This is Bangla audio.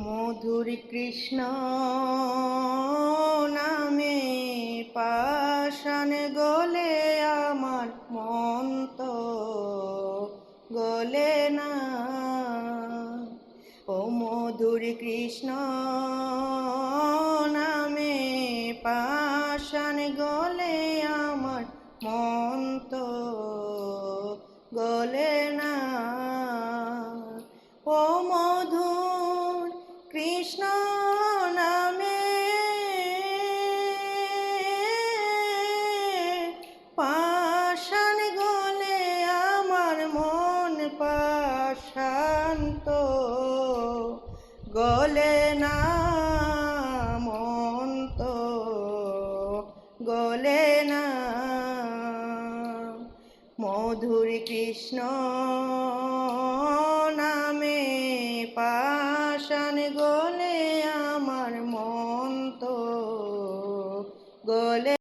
মধুর কৃষ্ণ নামে পাষাণ গলে আমার মন তো গলে না। ও মধুর কৃষ্ণ নামে পাষাণ গলে আমার মন তো গলে না। ও মধুর কৃষ্ণ নামে পাষাণ গলে আমার মন পাষাণ তো গলে না, মন তো গলে না। মধুর কৃষ্ণ নামে পাষাণ গলে আমার মন তো গলে